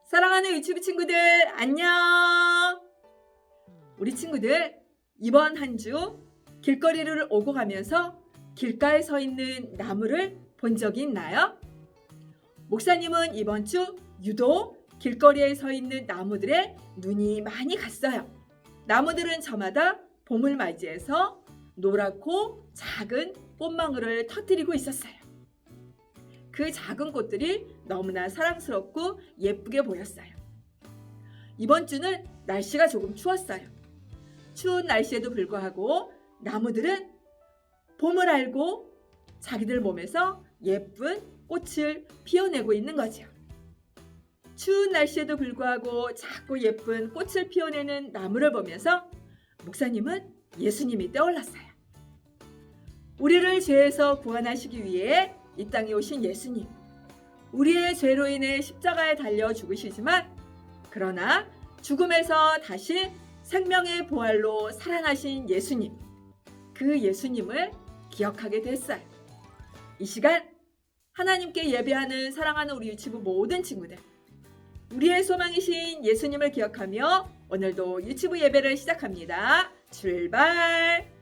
사랑하는 유치부 친구들, 안녕! 우리 친구들, 이번 한 주 길거리를 오고 가면서 길가에 서 있는 나무를 본 적이 있나요? 목사님은 이번 주 유독 길거리에 서 있는 나무들에 눈이 많이 갔어요. 나무들은 저마다 봄을 맞이해서 노랗고 작은 꽃망울을 터뜨리고 있었어요. 그 작은 꽃들이 너무나 사랑스럽고 예쁘게 보였어요. 이번 주는 날씨가 조금 추웠어요. 추운 날씨에도 불구하고 나무들은 봄을 알고 자기들 몸에서 예쁜 꽃을 피워내고 있는 거죠. 추운 날씨에도 불구하고 작고 예쁜 꽃을 피워내는 나무를 보면서 목사님은 예수님이 떠올랐어요. 우리를 죄에서 구원하시기 위해 이 땅에 오신 예수님, 우리의 죄로 인해 십자가에 달려 죽으시지만 그러나 죽음에서 다시 생명의 부활로 살아나신 예수님, 그 예수님을 기억하게 됐어요. 이 시간 하나님께 예배하는 사랑하는 우리 유치부 모든 친구들, 우리의 소망이신 예수님을 기억하며 오늘도 유치부 예배를 시작합니다. 출발!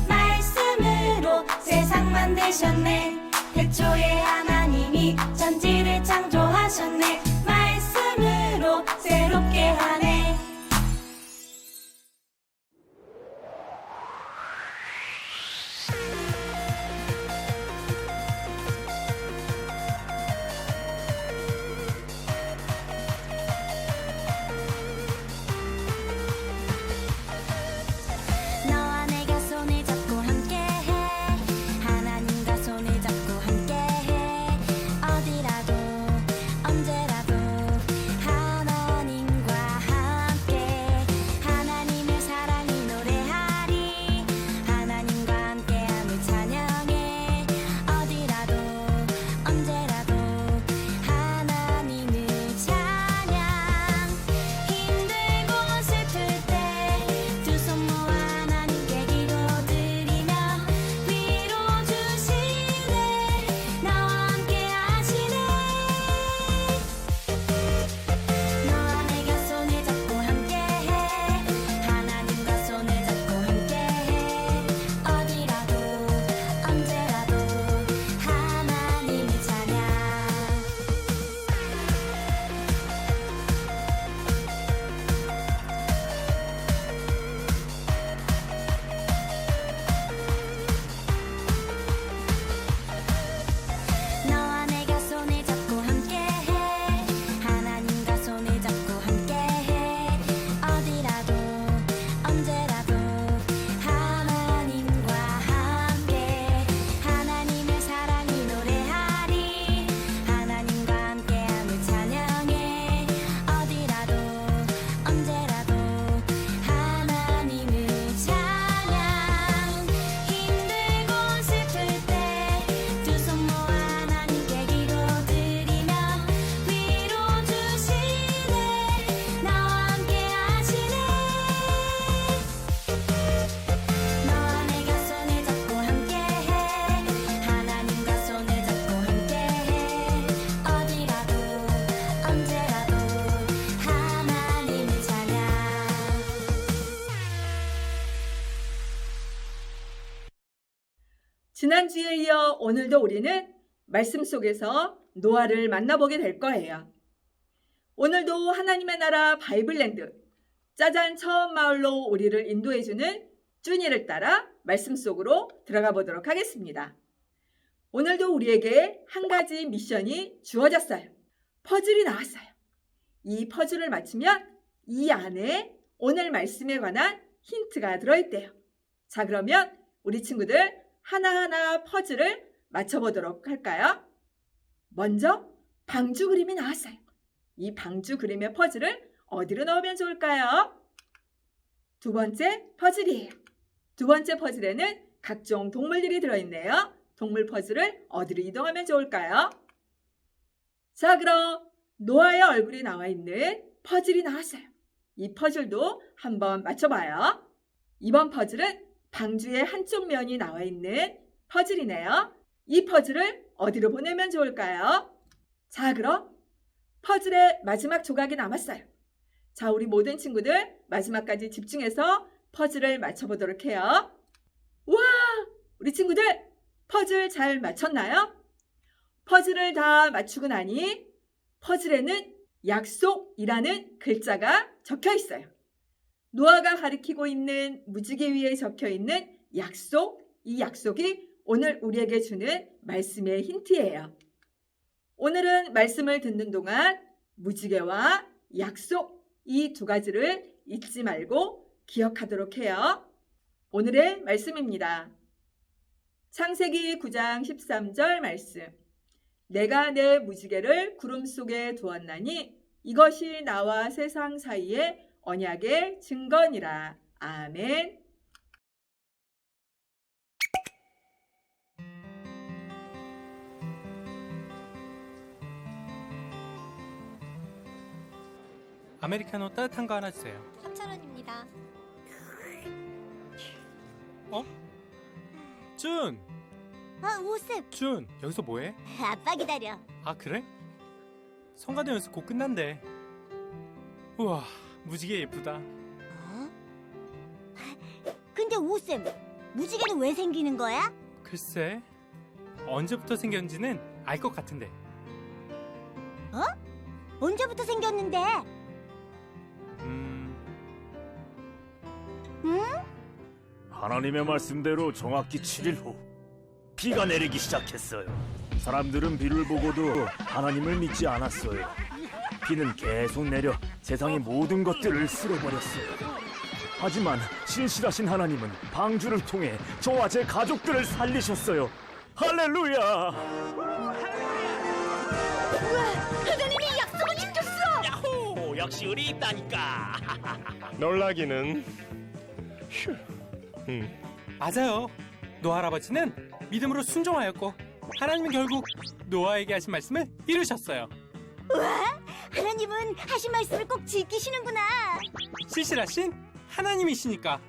말씀으로 세상 만드셨네. 태초에 하나님이 천지를 창조하셨네. 말씀으로 새롭게 하네. 너와 내가 손을 잡고 함께해. 하나님과 손을 잡고 함께해. 어디라도 언제라도 지난주에 이어 오늘도 우리는 말씀 속에서 노아를 만나보게 될 거예요. 오늘도 하나님의 나라 바이블랜드 짜잔 처음 마을로 우리를 인도해주는 쭈니를 따라 말씀 속으로 들어가 보도록 하겠습니다. 오늘도 우리에게 한 가지 미션이 주어졌어요. 퍼즐이 나왔어요. 이 퍼즐을 맞추면 이 안에 오늘 말씀에 관한 힌트가 들어있대요. 자, 그러면 우리 친구들 하나하나 퍼즐을 맞춰보도록 할까요? 먼저 방주 그림이 나왔어요. 이 방주 그림의 퍼즐을 어디로 넣으면 좋을까요? 두 번째 퍼즐이에요. 두 번째 퍼즐에는 각종 동물들이 들어있네요. 동물 퍼즐을 어디로 이동하면 좋을까요? 자, 그럼 노아의 얼굴이 나와 있는 퍼즐이 나왔어요. 이 퍼즐도 한번 맞춰봐요. 이번 퍼즐은 방주의 한쪽 면이 나와 있는 퍼즐이네요. 이 퍼즐을 어디로 보내면 좋을까요? 자, 그럼 퍼즐의 마지막 조각이 남았어요. 자, 우리 모든 친구들 마지막까지 집중해서 퍼즐을 맞춰보도록 해요. 우와! 우리 친구들 퍼즐 잘 맞췄나요? 퍼즐을 다 맞추고 나니 퍼즐에는 약속이라는 글자가 적혀 있어요. 노아가 가리키고 있는 무지개 위에 적혀 있는 약속, 이 약속이 오늘 우리에게 주는 말씀의 힌트예요. 오늘은 말씀을 듣는 동안 무지개와 약속, 이 두 가지를 잊지 말고 기억하도록 해요. 오늘의 말씀입니다. 창세기 9장 13절 말씀. 내가 내 무지개를 구름 속에 두었나니 이것이 나와 세상 사이의 언약의 증거니라. 아멘. 아메리카노 따뜻한 거 하나 주세요. 3,000원입니다. 어? 준! 오셉. 준! 여기서 뭐해? 아빠 기다려. 아, 그래? 성가대 연습 곧 끝난대. 우와, 무지개 예쁘다. 근데 오쌤, 무지개는 왜 생기는 거야? 글쎄, 언제부터 생겼는지는 알 것 같은데. 언제부터 생겼는데? 하나님의 말씀대로 정확히 7일 후 비가 내리기 시작했어요. 사람들은 비를 보고도 하나님을 믿지 않았어요. 비는 계속 내려 세상의 모든 것들을 쓸어버렸어요. 하지만 신실하신 하나님은 방주를 통해 저와 제 가족들을 살리셨어요. 할렐루야! 하나님이 약속을 지켰어! 야호! 역시 우리 있다니까! 놀라기는 휴. 맞아요. 노아 할아버지는 믿음으로 순종하였고 하나님은 결국 노아에게 하신 말씀을 이루셨어요. 하나님은 하신 말씀을 꼭 지키시는구나. 신실하신 하나님이시니까.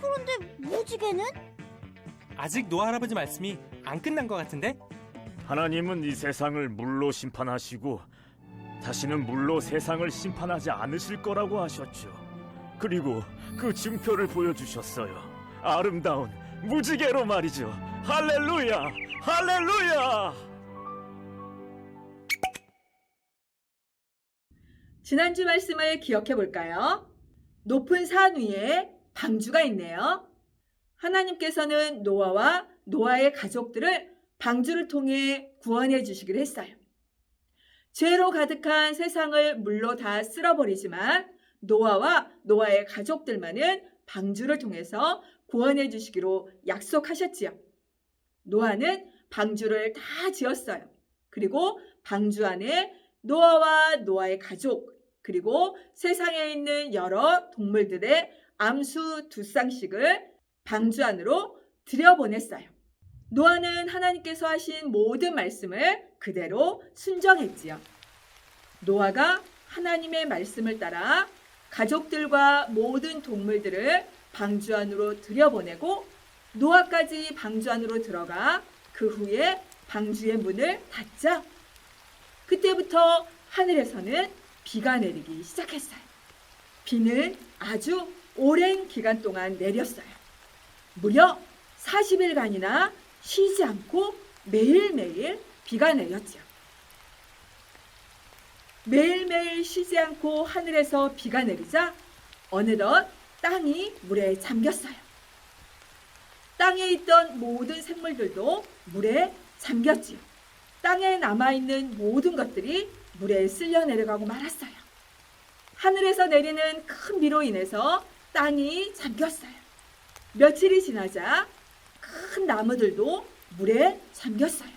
그런데 무지개는? 아직 노아 할아버지 말씀이 안 끝난 것 같은데? 하나님은 이 세상을 물로 심판하시고 다시는 물로 세상을 심판하지 않으실 거라고 하셨죠. 그리고 그 증표를 보여주셨어요. 아름다운 무지개로 말이죠. 할렐루야! 할렐루야! 지난주 말씀을 기억해 볼까요? 높은 산 위에 방주가 있네요. 하나님께서는 노아와 노아의 가족들을 방주를 통해 구원해 주시기로 했어요. 죄로 가득한 세상을 물로 다 쓸어버리지만 노아와 노아의 가족들만은 방주를 통해서 구원해 주시기로 약속하셨지요. 노아는 방주를 다 지었어요. 그리고 방주 안에 노아와 노아의 가족, 그리고 세상에 있는 여러 동물들의 암수 2쌍씩을 방주 안으로 들여보냈어요. 노아는 하나님께서 하신 모든 말씀을 그대로 순종했지요. 노아가 하나님의 말씀을 따라 가족들과 모든 동물들을 방주 안으로 들여보내고 노아까지 방주 안으로 들어가 그 후에 방주의 문을 닫자 그때부터 하늘에서는 비가 내리기 시작했어요. 비는 아주 오랜 기간 동안 내렸어요. 무려 40일간이나 쉬지 않고 매일매일 비가 내렸죠. 매일매일 쉬지 않고 하늘에서 비가 내리자 어느덧 땅이 물에 잠겼어요. 땅에 있던 모든 생물들도 물에 잠겼지요. 땅에 남아있는 모든 것들이 물에 쓸려 내려가고 말았어요. 하늘에서 내리는 큰 비로 인해서 땅이 잠겼어요. 며칠이 지나자 큰 나무들도 물에 잠겼어요.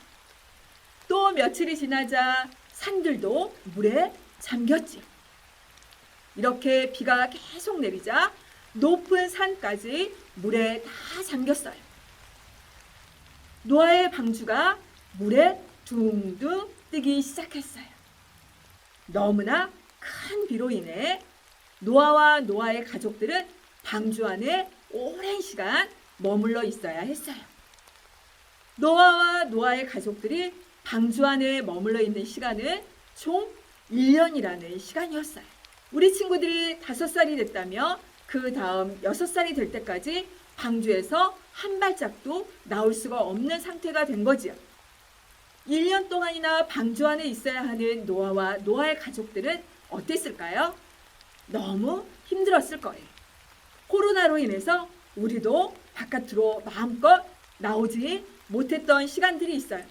또 며칠이 지나자 산들도 물에 잠겼지요. 이렇게 비가 계속 내리자 높은 산까지 물에 다 잠겼어요. 노아의 방주가 물에 둥둥 뜨기 시작했어요. 너무나 큰 비로 인해 노아와 노아의 가족들은 방주 안에 오랜 시간 머물러 있어야 했어요. 노아와 노아의 가족들이 방주 안에 머물러 있는 시간은 총 1년이라는 시간이었어요. 우리 친구들이 5살이 됐다며 그 다음 6살이 될 때까지 방주에서 한 발짝도 나올 수가 없는 상태가 된 거지요. 1년 동안이나 방주 안에 있어야 하는 노아와 노아의 가족들은 어땠을까요? 너무 힘들었을 거예요. 코로나로 인해서 우리도 바깥으로 마음껏 나오지 못했던 시간들이 있어요.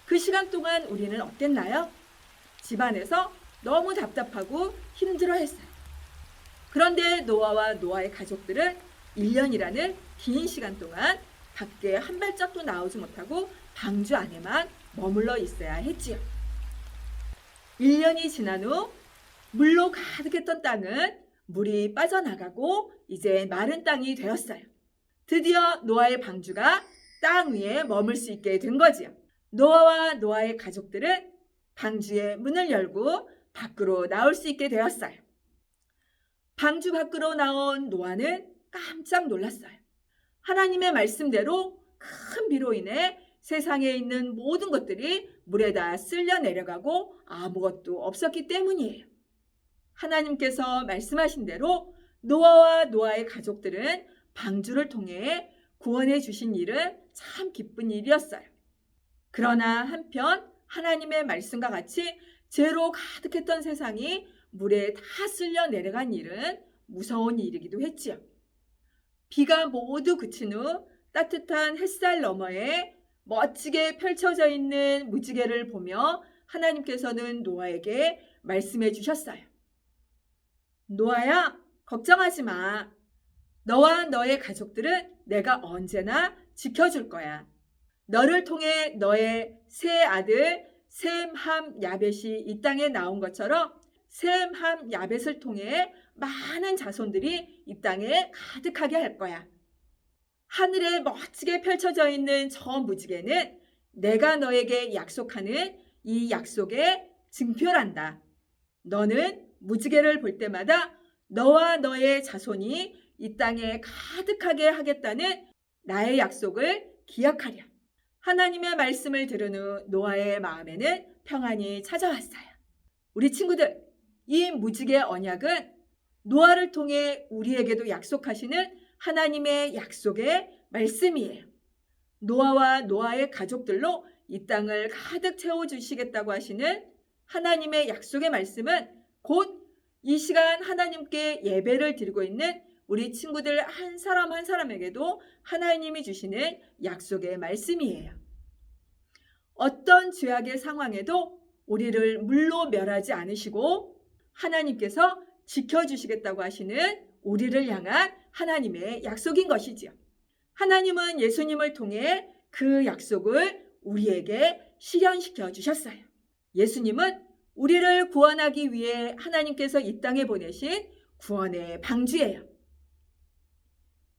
그 시간 동안 우리는 어땠나요? 집안에서 너무 답답하고 힘들어했어요. 그런데 노아와 노아의 가족들은 1년이라는 긴 시간 동안 밖에 한 발짝도 나오지 못하고 방주 안에만 머물러 있어야 했지요. 1년이 지난 후 물로 가득했던 땅은 물이 빠져나가고 이제 마른 땅이 되었어요. 드디어 노아의 방주가 땅 위에 머물 수 있게 된 거지요. 노아와 노아의 가족들은 방주의 문을 열고 밖으로 나올 수 있게 되었어요. 방주 밖으로 나온 노아는 깜짝 놀랐어요. 하나님의 말씀대로 큰 비로 인해 세상에 있는 모든 것들이 물에다 쓸려 내려가고 아무것도 없었기 때문이에요. 하나님께서 말씀하신 대로 노아와 노아의 가족들은 방주를 통해 구원해 주신 일은 참 기쁜 일이었어요. 그러나 한편 하나님의 말씀과 같이 죄로 가득했던 세상이 물에 다 쓸려 내려간 일은 무서운 일이기도 했지요. 비가 모두 그친 후 따뜻한 햇살 너머에 멋지게 펼쳐져 있는 무지개를 보며 하나님께서는 노아에게 말씀해 주셨어요. 노아야, 걱정하지 마. 너와 너의 가족들은 내가 언제나 지켜줄 거야. 너를 통해 너의 세 아들 셈, 함, 야벳이 이 땅에 나온 것처럼 셈, 함, 야벳을 통해 많은 자손들이 이 땅에 가득하게 할 거야. 하늘에 멋지게 펼쳐져 있는 저 무지개는 내가 너에게 약속하는 이 약속의 증표란다. 너는 무지개를 볼 때마다 너와 너의 자손이 이 땅에 가득하게 하겠다는 나의 약속을 기억하렴. 하나님의 말씀을 들은 후 노아의 마음에는 평안이 찾아왔어요. 우리 친구들, 이 무지개 언약은 노아를 통해 우리에게도 약속하시는 하나님의 약속의 말씀이에요. 노아와 노아의 가족들로 이 땅을 가득 채워주시겠다고 하시는 하나님의 약속의 말씀은 곧 이 시간 하나님께 예배를 드리고 있는 우리 친구들 한 사람 한 사람에게도 하나님이 주시는 약속의 말씀이에요. 어떤 죄악의 상황에도 우리를 물로 멸하지 않으시고 하나님께서 지켜주시겠다고 하시는 우리를 향한 하나님의 약속인 것이지요. 하나님은 예수님을 통해 그 약속을 우리에게 실현시켜 주셨어요. 예수님은 우리를 구원하기 위해 하나님께서 이 땅에 보내신 구원의 방주예요.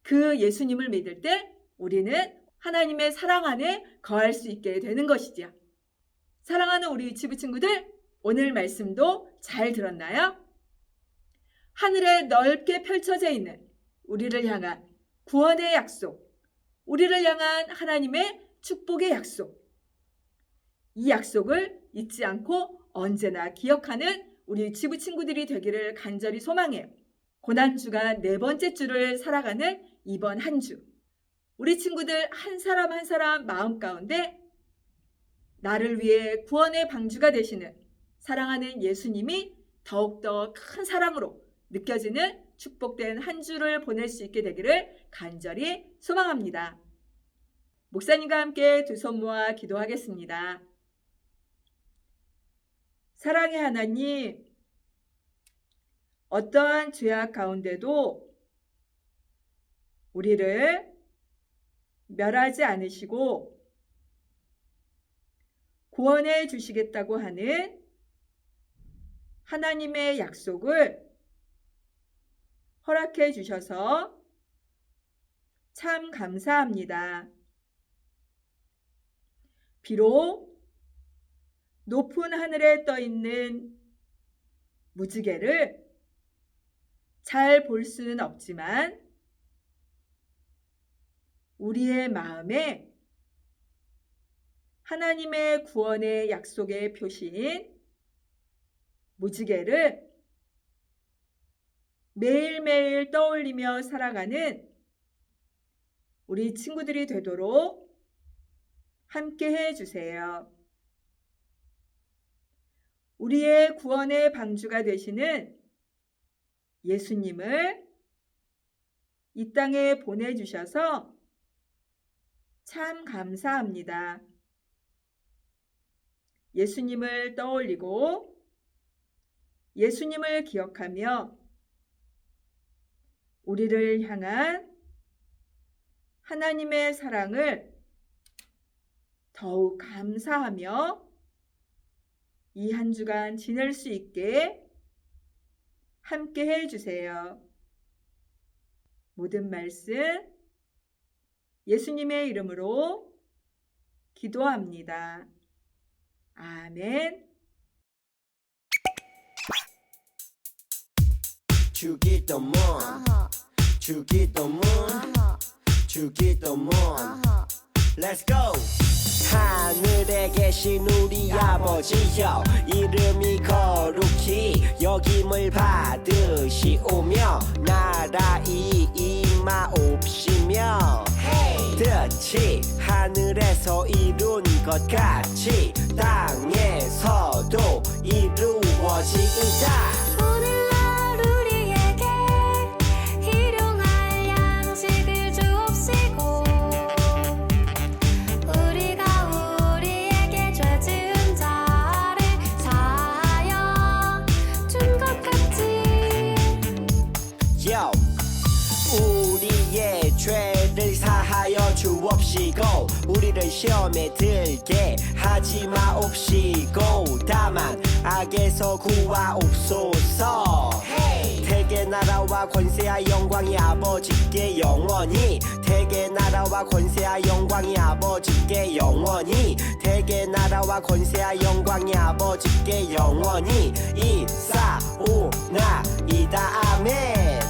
그 예수님을 믿을 때 우리는 하나님의 사랑 안에 거할 수 있게 되는 것이지요. 사랑하는 우리 유치부 친구들, 오늘 말씀도 잘 들었나요? 하늘에 넓게 펼쳐져 있는 우리를 향한 구원의 약속, 우리를 향한 하나님의 축복의 약속, 이 약속을 잊지 않고 언제나 기억하는 우리 지부 친구들이 되기를 간절히 소망해요. 고난주가 4번째 주를 살아가는 이번 한 주, 우리 친구들 한 사람 한 사람 마음 가운데 나를 위해 구원의 방주가 되시는 사랑하는 예수님이 더욱더 큰 사랑으로 느껴지는 축복된 한 주를 보낼 수 있게 되기를 간절히 소망합니다. 목사님과 함께 두 손 모아 기도하겠습니다. 사랑의 하나님, 어떠한 죄악 가운데도 우리를 멸하지 않으시고 구원해 주시겠다고 하는 하나님의 약속을 허락해 주셔서 참 감사합니다. 비록 높은 하늘에 떠 있는 무지개를 잘 볼 수는 없지만 우리의 마음에 하나님의 구원의 약속의 표시인 무지개를 매일매일 떠올리며 살아가는 우리 친구들이 되도록 함께 해주세요. 우리의 구원의 방주가 되시는 예수님을 이 땅에 보내주셔서 참 감사합니다. 예수님을 떠올리고 예수님을 기억하며 우리를 향한 하나님의 사랑을 더욱 감사하며 이 한 주간 지낼 수 있게 함께 해주세요. 모든 말씀 예수님의 이름으로 기도합니다. 아멘. 주기도문 주기도문 주기도문 Let's go! 하늘에 계신 우리 아버지여 이름이 거룩히 여김을 받으시오며 나라이 임하옵시며 뜻이 하늘에서 이룬 것 같이 땅에서도 이루어지이다. 오늘날 우리에게 일용할 양식을 주옵시고 우리가 우리에게 죄 지은 자를 사하여 준 것 같이 Yo. 우리의 죄를 사하여 주옵시고 우리를 시험에 들게 하지 마옵시고 다만 악에서 구하옵소서. 대개 나라와 권세와 영광이 아버지께 영원히 대개 나라와 권세와 영광이 아버지께 영원히 대개 나라와 권세와 영광이 아버지께 영원히 이사오나이다. 아멘.